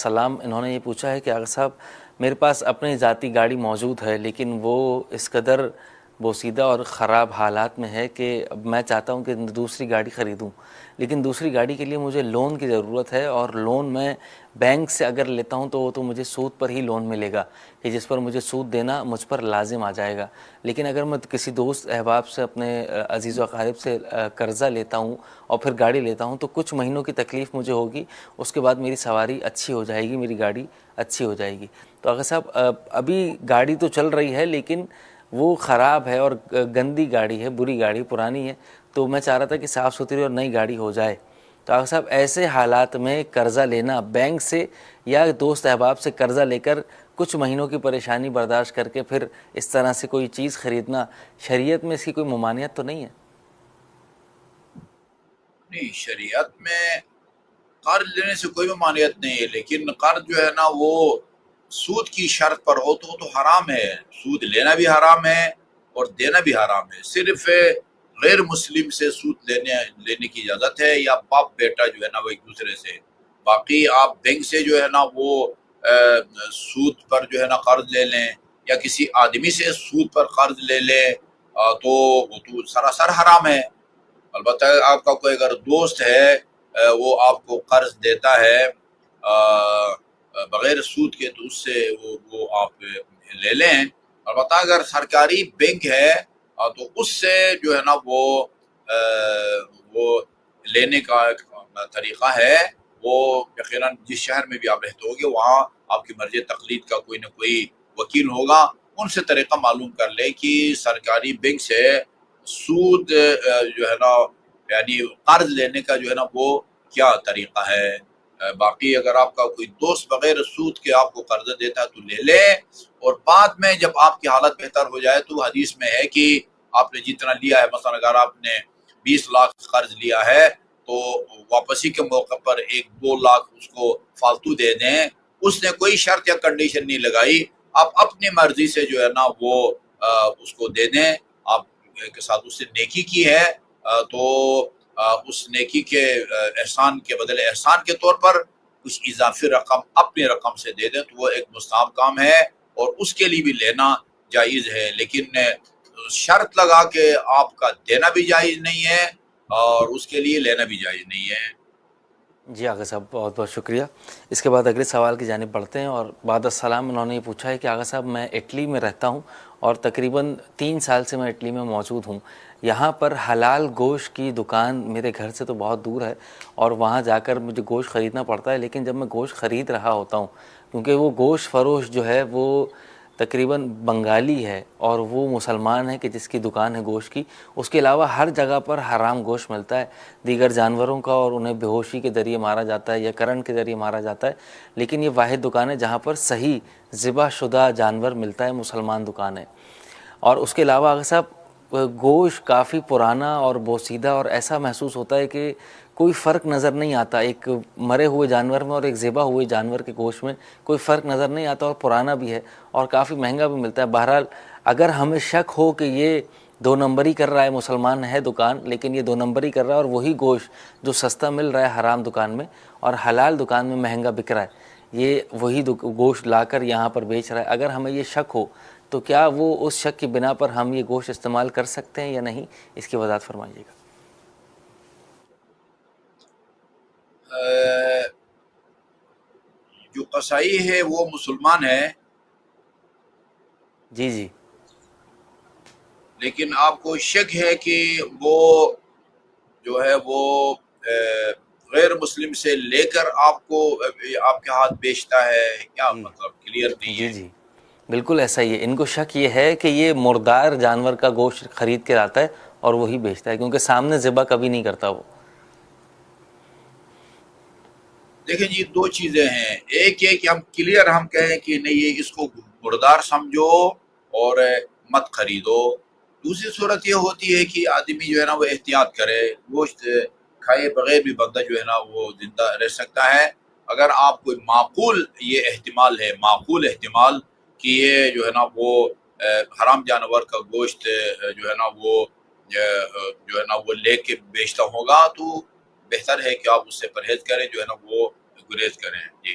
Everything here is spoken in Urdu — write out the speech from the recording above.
سلام انہوں نے یہ پوچھا ہے کہ آغا صاحب میرے پاس اپنی ذاتی گاڑی موجود ہے لیکن وہ اس قدر بوسیدہ اور خراب حالات میں ہے کہ اب میں چاہتا ہوں کہ دوسری گاڑی خریدوں، لیکن دوسری گاڑی کے لیے مجھے لون کی ضرورت ہے، اور لون میں بینک سے اگر لیتا ہوں تو وہ تو مجھے سود پر ہی لون ملے گا کہ جس پر مجھے سود دینا مجھ پر لازم آ جائے گا، لیکن اگر میں کسی دوست احباب سے اپنے عزیز و اقارب سے قرضہ لیتا ہوں اور پھر گاڑی لیتا ہوں تو کچھ مہینوں کی تکلیف مجھے ہوگی، اس کے بعد میری سواری اچھی ہو جائے گی، میری گاڑی اچھی ہو جائے گی۔ تو آغا صاحب ابھی گاڑی تو چل رہی ہے لیکن وہ خراب ہے اور گندی گاڑی ہے، بری گاڑی، پرانی ہے، تو میں چاہ رہا تھا کہ صاف ستھری اور نئی گاڑی ہو جائے۔ تو آغا صاحب ایسے حالات میں قرضہ لینا بینک سے یا دوست احباب سے قرضہ لے کر کچھ مہینوں کی پریشانی برداشت کر کے پھر اس طرح سے کوئی چیز خریدنا، شریعت میں اس کی کوئی ممانعت تو نہیں ہے؟ نہیں، شریعت میں قرض لینے سے کوئی ممانعت نہیں ہے، لیکن قرض جو ہے نا وہ سود کی شرط پر ہو تو وہ تو حرام ہے۔ سود لینا بھی حرام ہے اور دینا بھی حرام ہے۔ صرف غیر مسلم سے سود لینے کی اجازت ہے، یا باپ بیٹا جو ہے نا وہ ایک دوسرے سے۔ باقی آپ بینک سے جو ہے نا وہ سود پر جو ہے نا قرض لے لیں، یا کسی آدمی سے سود پر قرض لے لیں، تو وہ تو سراسر حرام ہے۔ البتہ آپ کا کوئی اگر دوست ہے وہ آپ کو قرض دیتا ہے بغیر سود کے، تو اس سے وہ آپ لے لیں۔ البتہ اگر سرکاری بینک ہے تو اس سے جو ہے نا وہ لینے کا ایک طریقہ ہے۔ وہ یقیناً جس شہر میں بھی آپ رہتے ہوگے وہاں آپ کی مرضی تقلید کا کوئی نہ کوئی وکیل ہوگا، ان سے طریقہ معلوم کر لے کہ سرکاری بینک سے سود جو ہے نا یعنی قرض لینے کا جو ہے نا وہ کیا طریقہ ہے۔ باقی اگر آپ کا کوئی دوست بغیر سود کے آپ کو قرض دیتا ہے تو لے لے، اور بعد میں جب آپ کی حالت بہتر ہو جائے تو حدیث میں ہے کہ آپ نے جتنا لیا ہے، مثلا اگر آپ نے 20 لاکھ قرض لیا ہے تو واپسی کے موقع پر 1-2 لاکھ اس کو فالتو دے دیں۔ اس نے کوئی شرط یا کنڈیشن نہیں لگائی، آپ اپنی مرضی سے جو ہے نا وہ اس کو دے دیں۔ آپ کے ساتھ اس سے نیکی کی ہے تو اس نیکی کے احسان کے بدلے احسان کے طور پر کچھ اضافی رقم اپنی رقم سے دے دیں، تو وہ ایک مستحب کام ہے اور اس کے لیے بھی لینا جائز ہے۔ لیکن شرط لگا کے آپ کا دینا بھی جائز نہیں ہے اور اس کے لیے لینا بھی جائز نہیں ہے۔ جی آغا صاحب بہت بہت شکریہ۔ اس کے بعد اگلے سوال کی جانب بڑھتے ہیں، اور بعد السلام انہوں نے یہ پوچھا ہے کہ آغا صاحب میں اٹلی میں رہتا ہوں اور تقریباً 3 سال سے میں اٹلی میں موجود ہوں۔ یہاں پر حلال گوشت کی دکان میرے گھر سے تو بہت دور ہے اور وہاں جا کر مجھے گوشت خریدنا پڑتا ہے، لیکن جب میں گوشت خرید رہا ہوتا ہوں، کیونکہ وہ گوشت فروش جو ہے وہ تقریباً بنگالی ہے اور وہ مسلمان ہے کہ جس کی دکان ہے گوشت کی، اس کے علاوہ ہر جگہ پر حرام گوشت ملتا ہے دیگر جانوروں کا، اور انہیں بے ہوشی کے ذریعے مارا جاتا ہے یا کرنٹ کے ذریعے مارا جاتا ہے، لیکن یہ واحد دکان ہے جہاں پر صحیح ذبح شدہ جانور ملتا ہے، مسلمان دکان ہے۔ اور اس کے علاوہ اگر صاحب گوشت کافی پرانا اور بوسیدہ، اور ایسا محسوس ہوتا ہے کہ کوئی فرق نظر نہیں آتا ایک مرے ہوئے جانور میں اور ایک ذبح ہوئے جانور کے گوشت میں، کوئی فرق نظر نہیں آتا، اور پرانا بھی ہے اور کافی مہنگا بھی ملتا ہے۔ بہرحال اگر ہمیں شک ہو کہ یہ 2 نمبری کر رہا ہے، مسلمان ہے دکان لیکن یہ 2 نمبری کر رہا ہے، اور وہی گوشت جو سستا مل رہا ہے حرام دکان میں اور حلال دکان میں مہنگا بک رہا ہے، یہ وہی گوشت لا کر یہاں پر بیچ رہا ہے، اگر ہمیں یہ شک ہو تو کیا وہ اس شک کی بنا پر ہم یہ گوشت استعمال کر سکتے ہیں یا نہیں؟ اس کی وضاحت فرمائیے گا۔ جو قصائی ہے وہ مسلمان ہے، جی جی لیکن آپ کو شک ہے کہ وہ جو ہے وہ غیر مسلم سے لے کر آپ کے ہاتھ بیچتا ہے، کیا جی مطلب کلیئر نہیں جی ہے۔ جی بالکل ایسا ہی ہے۔ ان کو شک یہ ہے کہ یہ مردار جانور کا گوشت خرید کے لاتا ہے اور وہی بیچتا ہے، کیونکہ سامنے ذبح کبھی نہیں کرتا وہ۔ دیکھیں جی، 2 چیزیں ہیں۔ ایک یہ کہ ہم کلیئر ہم کہیں کہ نہیں یہ اس کو مردار سمجھو اور مت خریدو۔ دوسری صورت یہ ہوتی ہے کہ آدمی جو ہے نا وہ احتیاط کرے، گوشت کھائے بغیر بھی بندہ جو ہے نا وہ زندہ رہ سکتا ہے۔ اگر آپ کوئی معقول یہ احتمال ہے، معقول احتمال کہ یہ جو ہے نا وہ حرام جانور کا گوشت جو ہے نا وہ جو ہے نا وہ لے کے بیچتا ہوگا، تو بہتر ہے کہ آپ اس سے پرہیز کریں، جو ہے نا وہ گریز کریں۔ جی